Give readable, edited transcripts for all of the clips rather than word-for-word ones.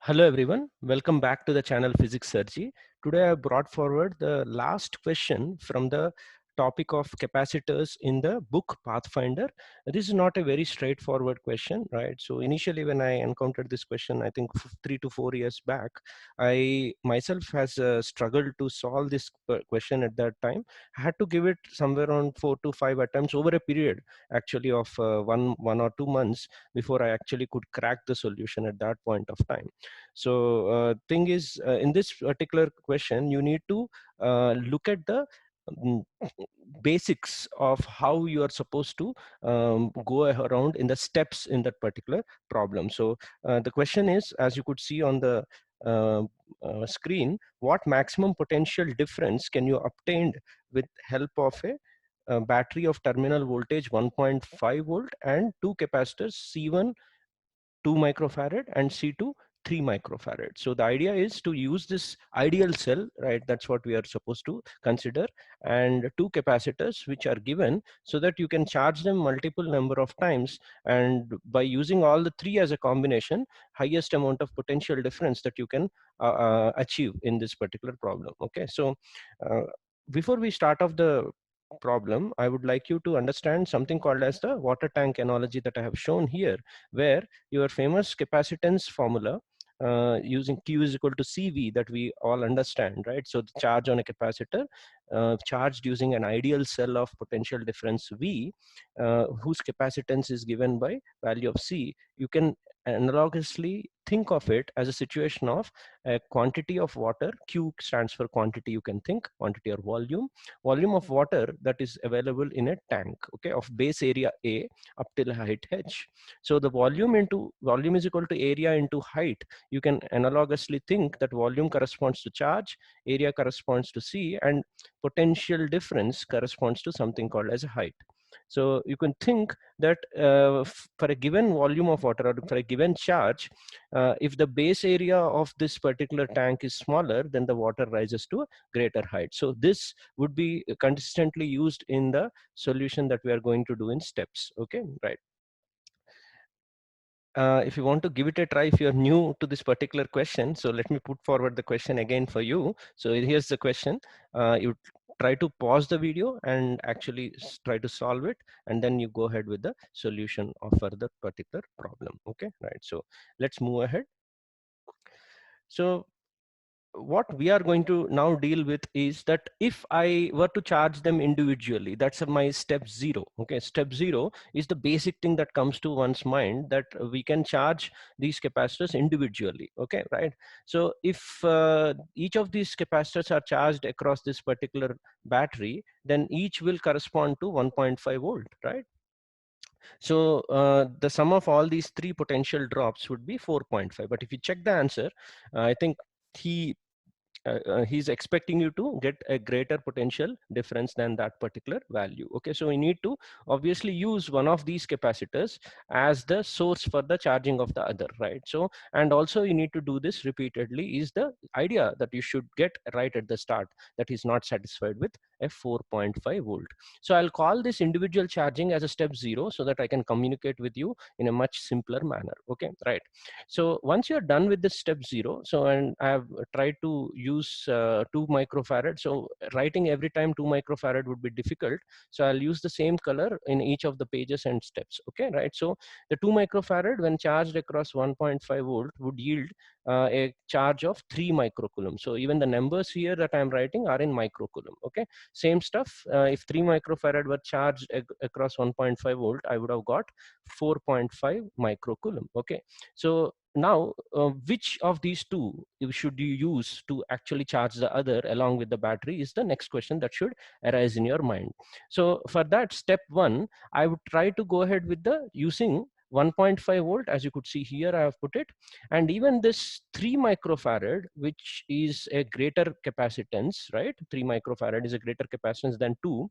Hello everyone, welcome back to the channel PhysicsChallenges. Today I brought forward the last question from the topic of capacitors in the book Pathfinder. This is not a very straightforward question, right? So initially when I encountered this question, I think 3 to 4 years back, I myself has struggled to solve this question at that time. I had to give it somewhere around 4 to 5 attempts over a period actually of one or 2 months before I actually could crack the solution at that point of time. So thing is, in this particular question, you need to look at the um, basics of how you are supposed to go around in the steps in that particular problem. So the question is, as you could see on the screen, what maximum potential difference can you obtain with help of a battery of terminal voltage 1.5 volt and two capacitors C1 2 microfarad and C2 3 microfarad. So the idea is to use this ideal cell, right? That's what we are supposed to consider, and two capacitors which are given so that you can charge them multiple number of times, and by using all the three as a combination, highest amount of potential difference that you can achieve in this particular problem. Okay, so uh, before we start off the problem, I would like you to understand something called as the water tank analogy that I have shown here, where your famous capacitance formula using Q is equal to CV that we all understand, right? So the charge on a capacitor charged using an ideal cell of potential difference V, whose capacitance is given by value of C. You can analogously think of it as a situation of a quantity of water. Q stands for quantity, you can think quantity or volume of water that is available in a tank, okay, of base area A up till height H. So the volume is equal to area into height. You can analogously think that volume corresponds to charge, area corresponds to C, and potential difference corresponds to something called as height. So you can think that for a given volume of water or for a given charge, if the base area of this particular tank is smaller, then the water rises to a greater height. So this would be consistently used in the solution that we are going to do in steps. Okay, right. If you want to give it a try, if you're new to this particular question, so let me put forward the question again for you. So here's the question. You try to pause the video and actually try to solve it, and then you go ahead with the solution of for the particular problem. Okay, right. So let's move ahead. So what we are going to now deal with is that if I were to charge them individually, that's my step 0. Okay, step 0 is the basic thing that comes to one's mind, that we can charge these capacitors individually. Okay, right. So if each of these capacitors are charged across this particular battery, then each will correspond to 1.5 volt, right? So the sum of all these three potential drops would be 4.5. But if you check the answer, I think he he's expecting you to get a greater potential difference than that particular value. Okay, so we need to obviously use one of these capacitors as the source for the charging of the other, right? So, and also you need to do this repeatedly is the idea that you should get right at the start, that is not satisfied with a 4.5 volt. So I'll call this individual charging as a step 0 so that I can communicate with you in a much simpler manner. Okay, right. So once you're done with this step 0, so and I have tried to use 2 microfarad. So writing every time 2 microfarad would be difficult. So I'll use the same color in each of the pages and steps. Okay, right. So the 2 microfarad when charged across 1.5 volt would yield a charge of 3 microcoulomb. So even the numbers here that I'm writing are in microcoulomb. Okay, same stuff. If 3 microfarad were charged across 1.5 volt, I would have got 4.5 microcoulomb. Okay, so now which of these two should you use to actually charge the other along with the battery is the next question that should arise in your mind. So for that, step 1, I would try to go ahead with the using 1.5 volt, as you could see here I have put it, and even this 3 microfarad, which is a greater capacitance, right? 3 microfarad is a greater capacitance than 2.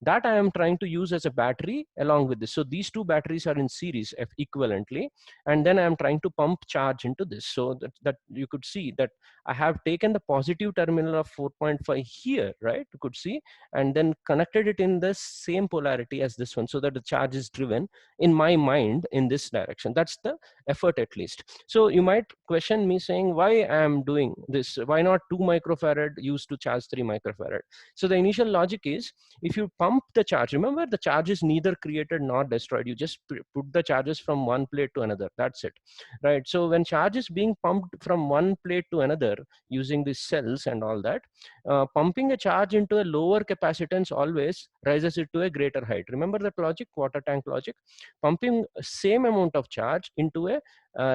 that I am trying to use as a battery along with this. So these two batteries are in series equivalently, and then I am trying to pump charge into this. So that you could see that I have taken the positive terminal of 4.5 here, right? You could see, and then connected it in the same polarity as this one, so that the charge is driven in my mind in this direction. That's the effort at least. So you might question me saying, why I am doing this? Why not 2 microfarad used to charge 3 microfarad? So the initial logic is, if you pump the charge, remember the charge is neither created nor destroyed. You just put the charges from one plate to another. That's it, right? So when charge is being pumped from one plate to another using these cells and all that, pumping a charge into a lower capacitance always raises it to a greater height. Remember that logic, water tank logic? Pumping same amount of charge into a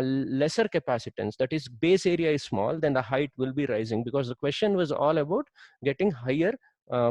lesser capacitance, that is base area is small, then the height will be rising, because the question was all about getting higher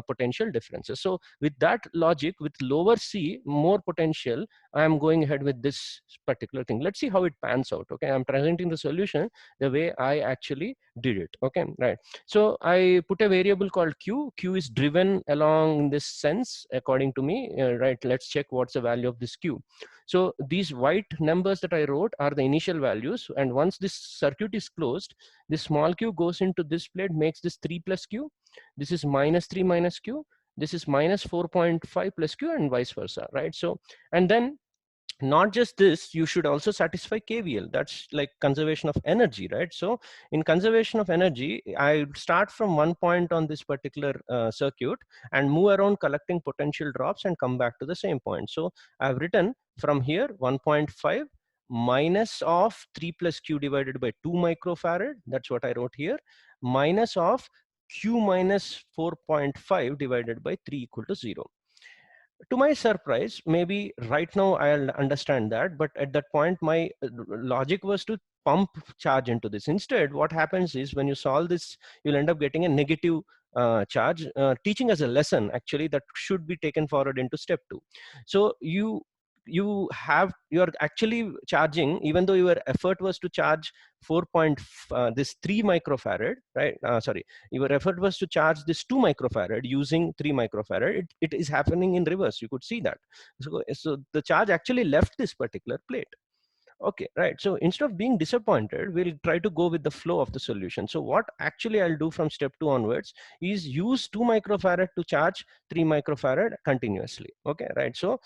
potential differences. So with that logic, with lower C, more potential, I am going ahead with this particular thing. Let's see how it pans out. Okay, I'm presenting the solution the way I actually did it. Okay, right. So I put a variable called Q. Q is driven along this sense according to me, right? Let's check what's the value of this Q. So these white numbers that I wrote are the initial values, and once this circuit is closed, this small q goes into this plate, makes this 3 plus q. This is minus 3 minus q. This is minus 4.5 plus q, and vice versa, right? So, and then not just this, you should also satisfy KVL. That's like conservation of energy, right? So in conservation of energy, I start from one point on this particular circuit and move around collecting potential drops and come back to the same point. So I've written from here 1.5 minus of 3 plus q divided by 2 microfarad. That's what I wrote here. Minus of q minus 4.5 divided by 3 equal to 0. To my surprise, maybe right now I'll understand that, but at that point my logic was to pump charge into this. Instead, what happens is, when you solve this, you'll end up getting a negative charge, teaching as a lesson actually that should be taken forward into step 2. So you are actually charging, even though your effort was to charge 3 microfarad, right? Sorry, your effort was to charge this 2 microfarad using 3 microfarad. It is happening in reverse. You could see that. So the charge actually left this particular plate. Okay, right. So instead of being disappointed, we'll try to go with the flow of the solution. So what actually I'll do from step 2 onwards is use 2 microfarad to charge 3 microfarad continuously. Okay, right. So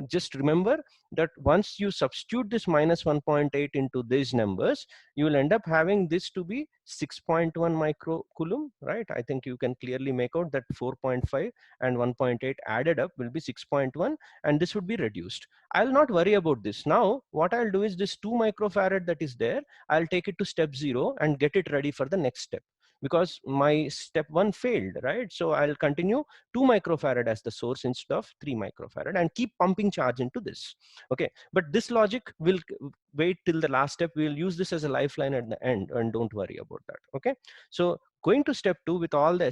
just remember that once you substitute this minus 1.8 into these numbers, you will end up having this to be 6.1 microcoulomb, right? I think you can clearly make out that 4.5 and 1.8 added up will be 6.1, and this would be reduced. I'll not worry about this. Now, what I'll do is this 2 microfarad that is there, I'll take it to step 0 and get it ready for the next step, because my step 1 failed, right? So I'll continue 2 microfarad as the source instead of 3 microfarad and keep pumping charge into this. Okay, but this logic will wait till the last step. We'll use this as a lifeline at the end, and don't worry about that. Okay, so going to step 2 with all the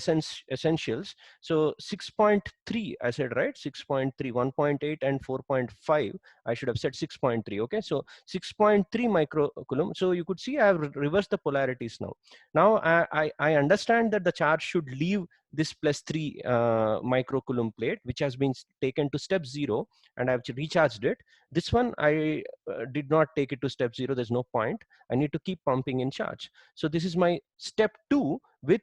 essentials. So 6.3, I said, right? 6.3, 1.8 and 4.5. I should have said 6.3. Okay, so 6.3 microcoulomb. So you could see I have reversed the polarities now. Now I understand that the charge should leave this plus 3 microcoulomb plate, which has been taken to step 0, and I've recharged it. This one I did not take it to step 0. There's no point. I need to keep pumping in charge. So this is my step 2 with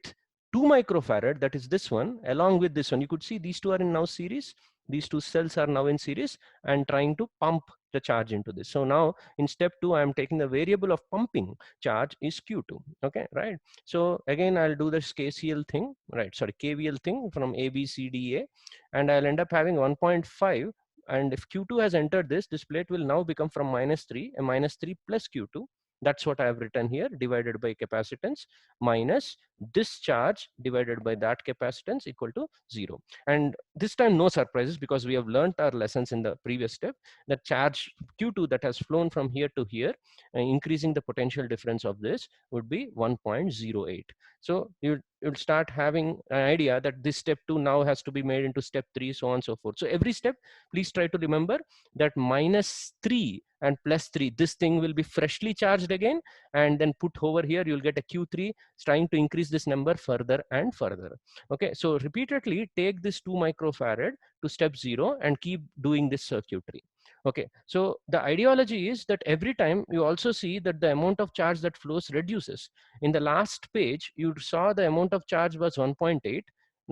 2 microfarad, that is this one, along with this one. You could see these two are in now series. These two cells are now in series and trying to pump the charge into this. So now in step 2, I am taking the variable of pumping charge is Q2. Okay, right? So again, I'll do this KCL thing, right? Sorry, KVL thing from A, B, C, D, A, and I'll end up having 1.5. And if Q2 has entered this plate will now become from minus 3, a minus 3 plus Q2. That's what I have written here, divided by capacitance minus this charge divided by that capacitance equal to 0. And this time no surprises, because we have learned our lessons in the previous step. The charge Q2 that has flown from here to here, increasing the potential difference of this would be 1.08. So you'll start having an idea that this step 2 now has to be made into step 3, so on and so forth. So every step, please try to remember that minus 3 and plus 3, this thing will be freshly charged again, and then put over here, you'll get a Q3, trying to increase this number further and further. Okay, so repeatedly take this 2 microfarad to step 0 and keep doing this circuitry. Okay, so the ideology is that every time you also see that the amount of charge that flows reduces. In the last page, you saw the amount of charge was 1.8.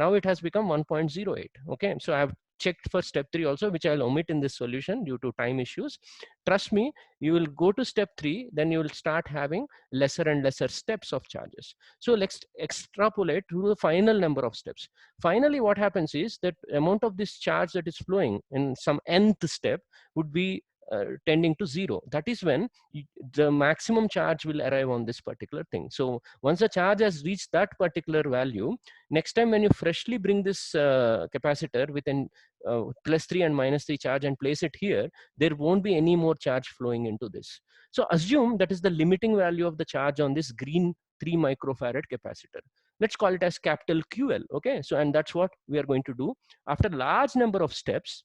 Now it has become 1.08. Okay, so I have checked for step 3 also, which I'll omit in this solution due to time issues. Trust me, you will go to step 3, then you will start having lesser and lesser steps of charges. So let's extrapolate to the final number of steps. Finally, what happens is that amount of this charge that is flowing in some nth step would be tending to 0. That is when the maximum charge will arrive on this particular thing. So once the charge has reached that particular value, next time when you freshly bring this capacitor with an +3 and -3 charge and place it here, there won't be any more charge flowing into this. So assume that is the limiting value of the charge on this green 3 microfarad capacitor. Let's call it as capital QL. Okay, so and that's what we are going to do. After large number of steps,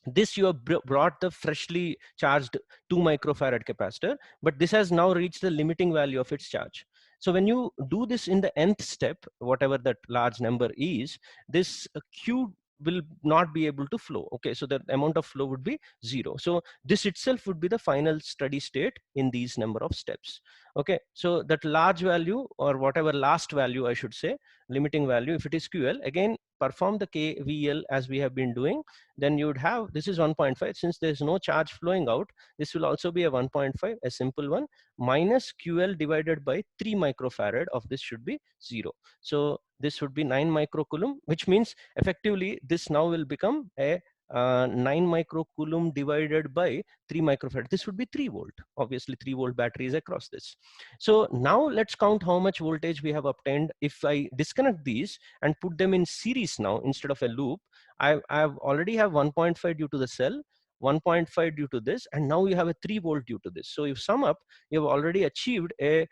this you have brought the freshly charged 2 microfarad capacitor, but this has now reached the limiting value of its charge. So when you do this in the nth step, whatever that large number is, this Q will not be able to flow. Okay, so the amount of flow would be 0. So this itself would be the final steady state in these number of steps. Okay, so that large value, or whatever last value I should say, limiting value, if it is QL, again perform the KVL as we have been doing, then you would have, this is 1.5. Since there is no charge flowing out, this will also be a 1.5, a simple one, minus QL divided by 3 microfarad of this should be 0. So this would be 9 microcoulomb, which means effectively this now will become a 9 microcoulomb divided by 3 microfarad. This would be 3 volt. Obviously 3 volt batteries across this. So now let's count how much voltage we have obtained. If I disconnect these and put them in series now instead of a loop, I've already have 1.5 due to the cell, 1.5 due to this, and now you have a 3 volt due to this. So if sum up, you have already achieved a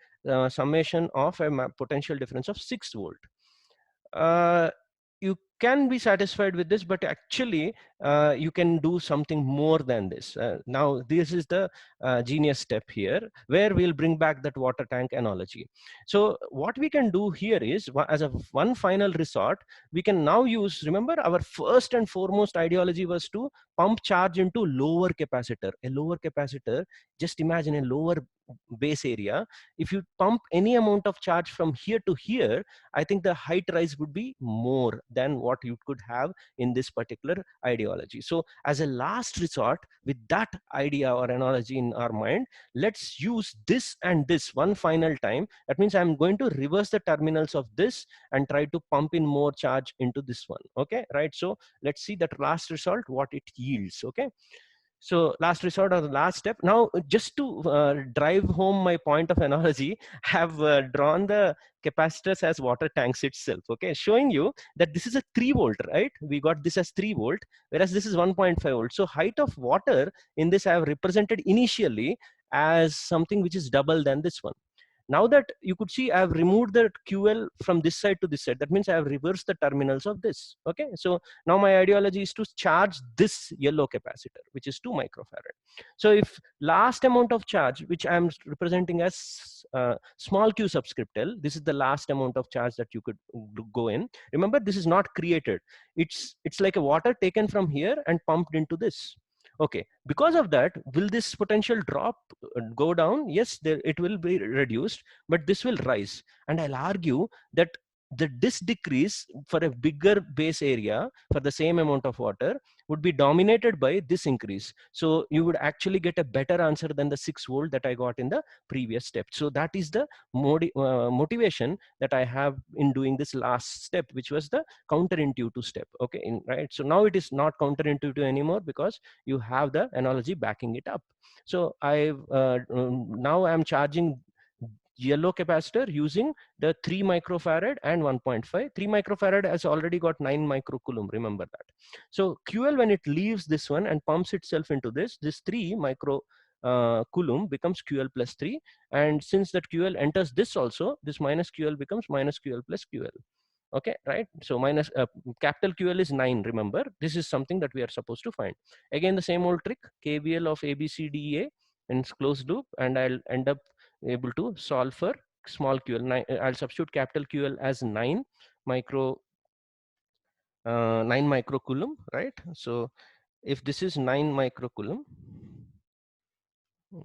summation of a potential difference of 6 volt. You can be satisfied with this, but actually you can do something more than this. Now this is the genius step here, where we'll bring back that water tank analogy. So what we can do here is, as a one final resort, we can now use, remember our first and foremost ideology was to pump charge into lower capacitor. A lower capacitor, just imagine a lower base area. If you pump any amount of charge from here to here, I think the height rise would be more than what you could have in this particular ideology. So as a last resort, with that idea or analogy in our mind, let's use this and this one final time. That means I'm going to reverse the terminals of this and try to pump in more charge into this one. Okay, right? So let's see that last result, what it yields. Okay. So last resort or the last step. Now, just to drive home my point of analogy, I have drawn the capacitors as water tanks itself. Okay, showing you that this is a 3 volt, right? We got this as 3 volt, whereas this is 1.5 volt. So height of water in this I have represented initially as something which is double than this one. Now that you could see, I have removed the QL from this side to this side. That means I have reversed the terminals of this. Okay, so now my ideology is to charge this yellow capacitor, which is 2 microfarad. So if last amount of charge, which I am representing as small q subscript L, this is the last amount of charge that you could go in. Remember, this is not created. It's like a water taken from here and pumped into this. Okay, because of that, will this potential drop go down? Yes, it will be reduced, but this will rise. And I'll argue that this decrease for a bigger base area for the same amount of water would be dominated by this increase. So you would actually get a better answer than the 6 volt that I got in the previous step. So that is the motivation that I have in doing this last step, which was the counterintuitive step. Okay, right? So now it is not counterintuitive anymore because you have the analogy backing it up. So now I'm charging yellow capacitor using the 3 microfarad and 1.5. 3 microfarad has already got 9 microcoulomb, remember that. So QL, when it leaves this one and pumps itself into this 3 coulomb becomes QL plus 3, and since that QL enters this also, this minus QL becomes minus QL plus QL. Okay, right? So minus capital QL is 9, remember. This is something that we are supposed to find. Again, the same old trick, KVL of ABCDEA in closed loop, and I'll end up able to solve for small QL. I'll substitute capital QL as 9 microcoulomb, right? So if this is 9 microcoulomb,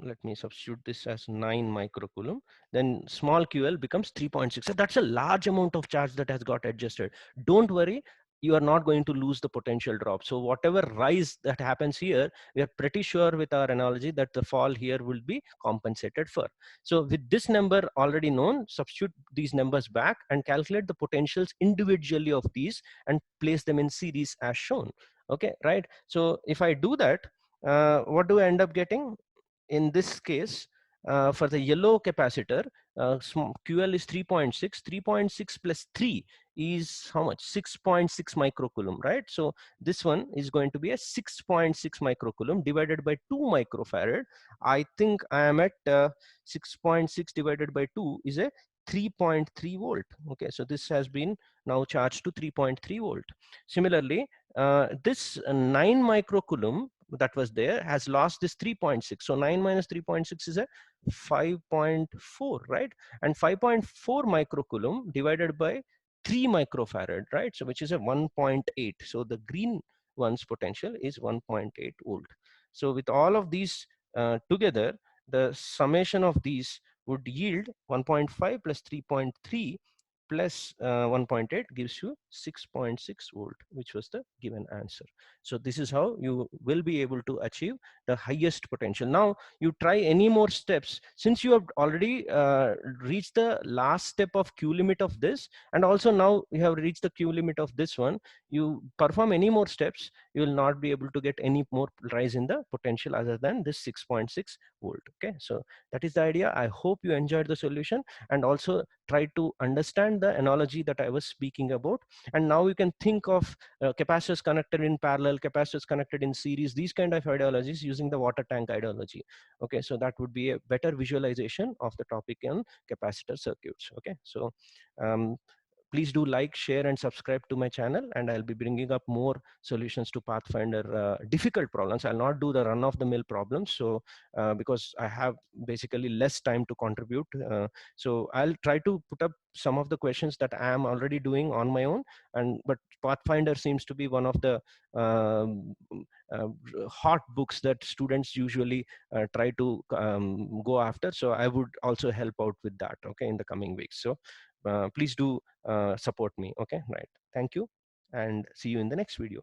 let me substitute this as 9 microcoulomb, then small QL becomes 3.6. So that's a large amount of charge that has got adjusted. Don't worry, you are not going to lose the potential drop. So whatever rise that happens here, we are pretty sure with our analogy that the fall here will be compensated for. So with this number already known, substitute these numbers back and calculate the potentials individually of these and place them in series as shown. Okay, right? So if I do that, what do I end up getting? In this case, for the yellow capacitor, QL is 3.6. 3.6 plus 3 is how much? 6.6 microcoulomb, right? So this one is going to be a 6.6 microcoulomb divided by 2 microfarad. I think I am at 6.6 divided by 2 is a 3.3 volt. Okay, so this has been now charged to 3.3 volt. Similarly, this 9 microcoulomb that was there has lost this 3.6. So 9 minus 3.6 is a 5.4, right? And 5.4 microcoulomb divided by 3 microfarad, right? So which is a 1.8. So the green one's potential is 1.8 volt. So with all of these together, the summation of these would yield 1.5 plus 3.3 plus 1.8 gives you 6.6 volt, which was the given answer. So this is how you will be able to achieve the highest potential. Now you try any more steps, since you have already reached the last step of Q limit of this, and also now you have reached the Q limit of this one. You perform any more steps, you will not be able to get any more rise in the potential other than this 6.6 volt. Okay, so that is the idea. I hope you enjoyed the solution and also try to understand the analogy that I was speaking about. And now you can think of capacitors connected in parallel, capacitors connected in series, these kind of ideologies using the water tank ideology. Okay, so that would be a better visualization of the topic in capacitor circuits. Okay, so please do like, share, and subscribe to my channel, and I'll be bringing up more solutions to Pathfinder difficult problems. I'll not do the run-of-the-mill problems, so because I have basically less time to contribute. So I'll try to put up some of the questions that I am already doing on my own, but Pathfinder seems to be one of the uh, hot books that students usually try to go after. So I would also help out with that, okay, in the coming weeks. So please do support me. Okay, right. Thank you, and see you in the next video.